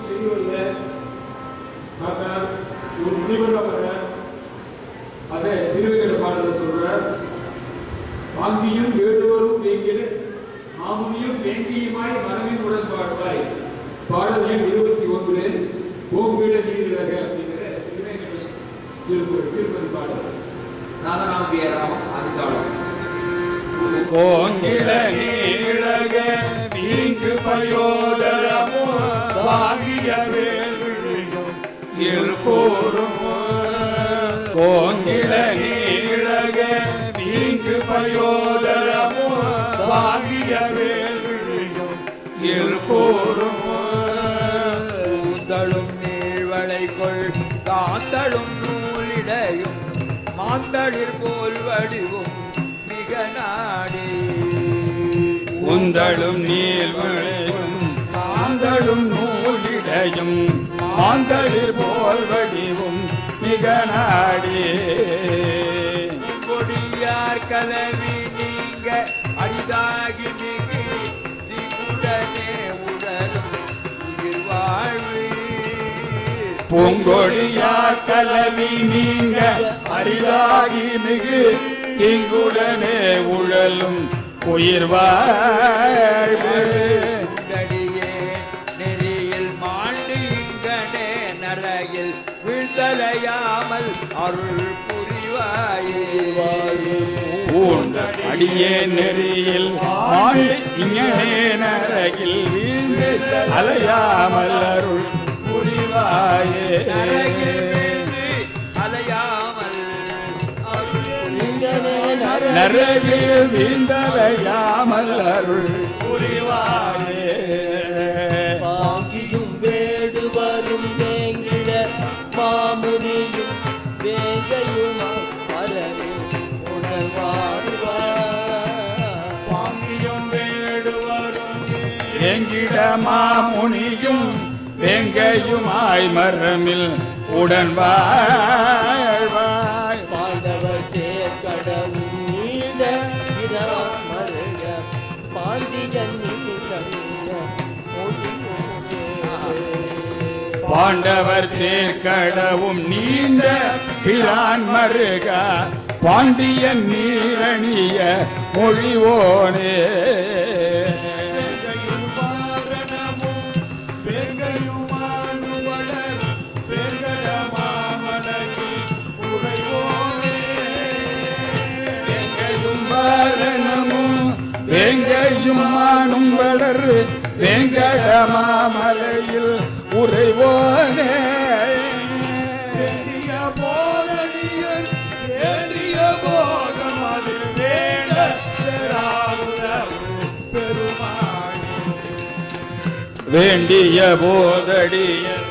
செய்வதில்லை. ஒரு முனிவர் அதை திருவிகளை பாடல சொல்றார். வாங்கியும் வேண்டுவரும் வேங்கிட மாமுனியும் வேங்கியுமாய் மனதின் உடன்பாடுவாய். பாடல் எண் 21 ஓங்கிட நீரிழக அப்படிங்கிற திருப்பதி பாடல். நாதநாமதியராமம் அதிகாலம். கோங்கிட நீரிழக நீங்கு பயோதரமோ வாங்கிய வேல்விழியும் இல்கூரும். கோங்கிட நீரிழக நீங்கு பயோதரமோ வாங்கிய வேல்விழியும் இல்கூரும். கூந்தலும் நீழ்வளை கொள் காந்தலும் நூலிடையும் மாந்தளிர் போல் வடிவும் மிக நாடி. கூந்தலும் நீழ்வளையும் காந்தலும் நூலிடையும் மாந்தளிர் போல் வடிவும் மிக நாடி. கொடியார் கலவி நீங்க அரிதாகி மிகு திகுடனே உடலும் உயிர் வாழ்வு. பூங்கொடியார் கலவி நீங்க அரிதாகி மிகு திங்குடனே உழலும் உயிர் வாழ்வு. நெறியில் மாண்டு இங்கனே நரகில் விழ்தலையாமல் அருள் புரிவாயே. அடியே நெறியில் ஆண்டு இங்கனே நரகில் வீழ்ந்து அலையாமல் அருள் புரிவாயே. அலையாமல் நரகில் வீழ்ந்தலையாமல் அருள் புரிவாயே. வாங்கியும் வேடு வரும் வேங்கிட மாமுனியும் வேங்கையுமா வரவே உணர்வாடுவார். வாங்கியும் வேடு வரும் வேங்கிட மாமுனியும் வேங்கையுமாய் மரமில் உடன் வாழ்வாய். பாண்டவர் தேர்கடவும் நீண்ட மருக பாண்டியன் பாண்டவர் தேர்கடவும் நீண்ட பிரான் மருக பாண்டியன் நீரணிய மொழிவோனே. வேங்கையும் மானும் வளர் வேங்கடமாமலையில் உறைவோனே. வேண்டிய போதனியர் வேண்டிய போகமதில் வேண்ட பெருமானே. வேண்டிய போதடியர்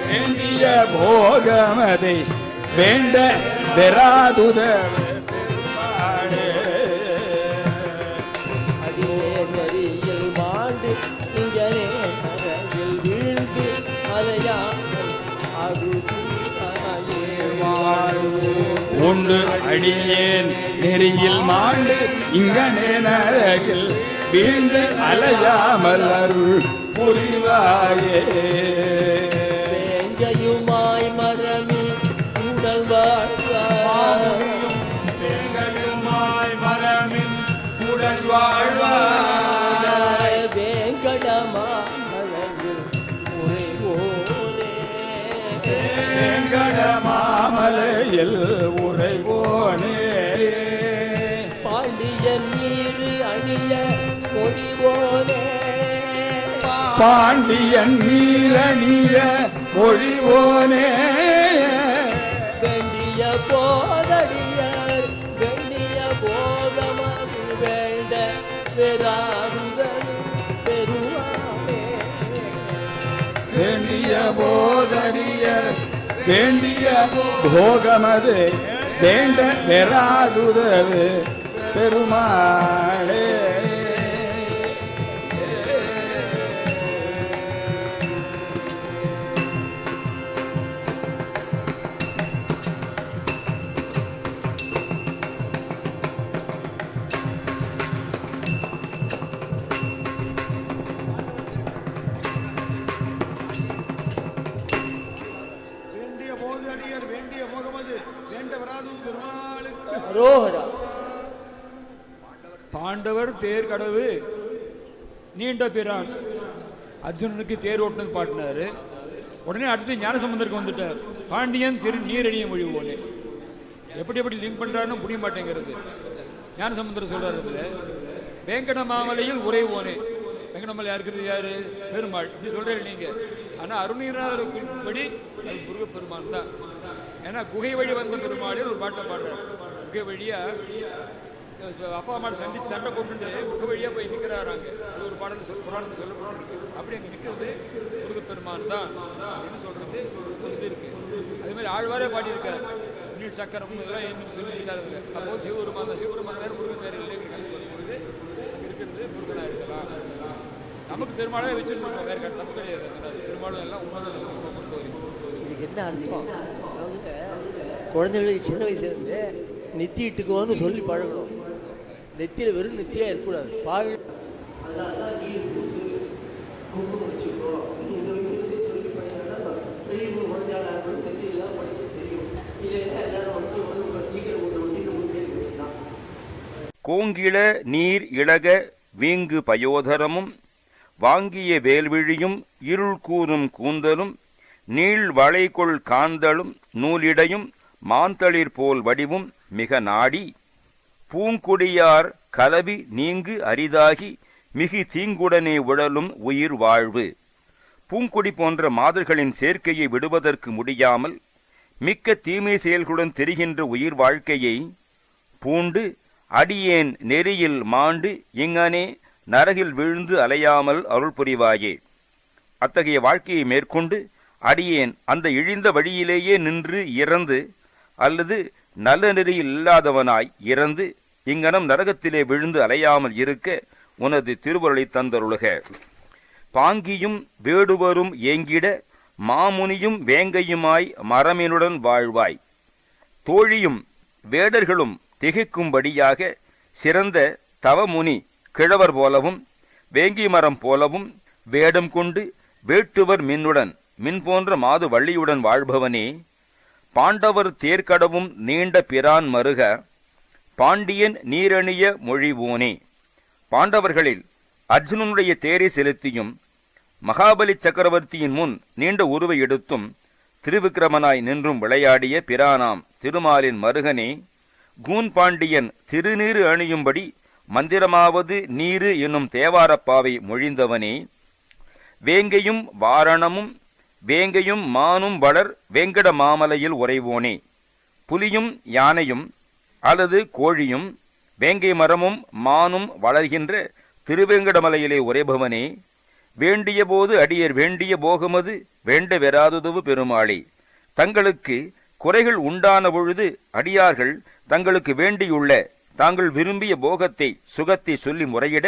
வேண்டிய போகமதை வேண்ட பெறாதுத உண்டு. அடியேன் நெறியில் மாண்டு இங்கனே நரகில் வீழ்ந்து அலையாமல் அருள் புரிவாயே. வேங்கையுமாய் மரமில் உடல் வாழ்வார். வேங்கையுமாய் மரமில் உடன் வாழ்வாய். வேங்கடமா மலையில் உறைவோனே. வேங்கடமாமலையில் உறைவோனே. பாண்டியன் நீரு அணிய மொழிவோனே. பாண்டியன் நீரணிய மொழிவோனே. வேண்டிய போதடியர் வேண்டிய போகமது வேண்ட பெறாதுதல் பெருவானே. வேண்டிய போதடியர் வேண்டிய போகமது வேண்ட பெறாதுதவு பெருமாளே. அரோஹரா. பாண்டவர் தேர் கடவு நீண்ட பிரான் அர்ஜுனனுக்கு தேர் ஓட்டுனது பாட்டினாரு. உடனே அடுத்து ஞானசம்பந்தருக்கு வந்துட்டார். பாண்டியன் திரு நீரணிய மொழிவோனே. எப்படி எப்படி லிங்க் பண்றாருன்னு புரிய மாட்டேங்கிறது. ஞானசம்பந்தர் சொல்றாரு, இதுல வேங்கட மாமலையில் உறைவோனே. வெங்கடமலை யாருக்கிறது? யாரு? பெருமாள். இப்படி சொல்றீங்க நீங்க. ஆனா அருணகிரிநாதர் குறிப்பின்படி அது முருகப்பெருமான் தான். ஏன்னா குகை வழி வந்த பெருமாளே ஒரு பாட்டை பாடுறாரு. குகை வழியா அப்பா அம்மா சண்டை போட்டுட்டு குகை வழியா போய் நிற்கிறாராங்க. அது ஒரு பாடல் புராணத்தில் சொல்லப்பட்டிருக்கு. அப்படி அங்கே நிற்கிறது முருகப்பெருமான் தான் அப்படின்னு சொல்றது ஒரு இது இருக்கு. அதே மாதிரி ஆழ்வாரே பாடியிருக்காரு. நீட் சக்கரம் இதெல்லாம் ஏன்னு சொல்லியிருக்காருங்க. அப்போ சிவபெருமான் தான். சிவபெருமான் வேறு முருகன் வேறு இல்லைங்கிறது பொழுது அங்கே இருக்கிறது முருகனாக இருக்கலாம். நமக்கு பெருமாளே வச்சுருக்கோம், வேறு தப்பு கிடையாது. பெருமாளும் எல்லாம் உண்மைதான் பொறுத்த வரைக்கும். இதுக்கு என்ன அர்த்தம்? அதாவது குழந்தைகளுக்கு சின்ன வயசுலேருந்து நெத்தி இட்டுக்குவோன்னு சொல்லி பழகணும். நெத்தியில் வெறும் நெத்தியாக இருக்கக்கூடாது. பால் அதனால தான் நீர் பூசு குங்குமம் வச்சுக்கணும். இந்த வயசுலேருந்து சொல்லி பழகினா பெரிய குழந்தையாக நெத்தியெல்லாம் படிச்சு தெரியும். இல்லைன்னா எல்லாரும் வந்து சீக்கிரம் ஒன்று தான். கோங்கிள நீர் இளக வீங்கு பயோதரமும் வாங்கிய வேல்விழியும் இருள் கூறும் கூந்தலும் நீள் வளைகொள் காந்தலும் நூலிடையும் மாந்தளிர் போல் வடிவும் மிக நாடி பூங்குடியார் கலவி நீங்கு அரிதாகி மிகு தீங்குடனே உழலும் உயிர் வாழ்வு. பூங்குடி போன்ற மாதர்களின் சேர்க்கையை விடுவதற்கு முடியாமல் மிக்க தீமை செயல்களுடன் தெரிகின்ற உயிர் வாழ்க்கையை பூண்டு அடியேன் நெறியில் மாண்டு இங்கனே நரகில் விழுந்து அலையாமல் அருள் புரிவாயே. அத்தகைய வாழ்க்கையை மேற்கொண்டு அடியேன் அந்த இழிந்த வழியிலேயே நின்று இறந்து அல்லது நல்ல நெறியில் இல்லாதவனாய் இறந்து இங்கனம் நரகத்திலே விழுந்து அலையாமல் இருக்க உனது திருவருளை தந்தருளுக. பாங்கியும் வேடுவரும் ஏங்கிட மாமுனியும் வேங்கையுமாய் மரமினுடன் வாழ்வாய். தோழியும் வேடர்களும் திகைக்கும்படியாக சிறந்த தவமுனி கிழவர் போலவும் வேங்கி மரம் போலவும் வேடம் கொண்டு வேட்டுவர் மின்னுடன் மின் போன்ற மாது வள்ளியுடன் வாழ்பவனே. பாண்டவர் தேர்கடவும் நீண்ட பிரான் மருக பாண்டியன் நீரணிய மொழிவோனே. பாண்டவர்களில் அர்ஜுனனுடைய தேரை செலுத்தியும் மகாபலி சக்கரவர்த்தியின் முன் நீண்ட உருவை எடுத்தும் திருவிக்கிரமனாய் நின்றும் விளையாடிய பிரானாம் திருமாலின் மருகனே. கூன் பாண்டியன் திருநீறு அணியும்படி மந்திரமாவது நீரு என்னும் தேவாரப்பாவை மொழிந்தவனே. வேங்கையும் வாரணமும் வேங்கையும் மானும் வளர் வேங்கட மாமலையில் உறைவோனே. புலியும் யானையும் அல்லது கோழியும் வேங்கை மரமும் மானும் வளர்கின்ற திருவேங்கடமலையிலே உறைபவனே. வேண்டிய போது அடியர் வேண்டிய போகமது வேண்ட வெறாதுதவு பெருமாளே. தங்களுக்கு குறைகள் உண்டான பொழுது அடியார்கள் தங்களுக்கு வேண்டியுள்ள தாங்கள் விரும்பிய போகத்தை சுகத்தை சொல்லி முறையிட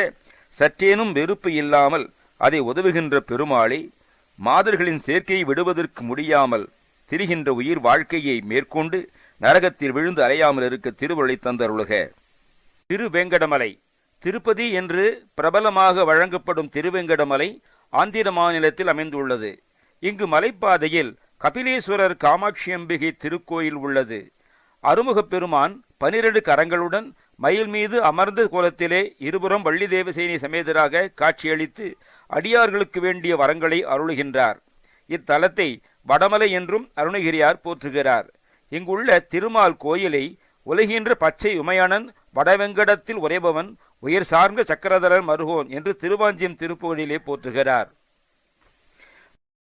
சற்றேனும் வெறுப்பு இல்லாமல் அதை உதவுகின்ற பெருமாளே. மாதர்களின் சேர்க்கையை விடுவதற்கு முடியாமல் திரிகின்ற உயிர் வாழ்க்கையை மேற்கொண்டு நரகத்தில் விழுந்து அலையாமல் இருக்க திருவருளை தந்தருளுக. திருவேங்கடமலை திருப்பதி என்று பிரபலமாக வழங்கப்படும் திருவேங்கடமலை ஆந்திர மாநிலத்தில் அமைந்துள்ளது. இங்கு மலைப்பாதையில் கபிலேஸ்வரர் காமாட்சி அம்பிகை திருக்கோயில் உள்ளது. அருமுகப் பெருமான் 12 கரங்களுடன் மயில் மீது அமர்ந்த கோலத்திலே இருபுறம் வள்ளி தேவசேனி சமேதராக காட்சியளித்து அடியார்களுக்கு வேண்டிய வரங்களை அருளுகின்றார். இத்தலத்தை வடமலை என்றும் அருணகிரியார் போற்றுகிறார். இங்குள்ள திருமால் கோயிலை உலகின்ற பச்சை உமையானன் வடவெங்கடத்தில் உறைபவன் உயர் சார்ந்த சக்கரதரர் மருகோன் என்று திருவாஞ்சியம் திருப்புகழிலே போற்றுகிறார்.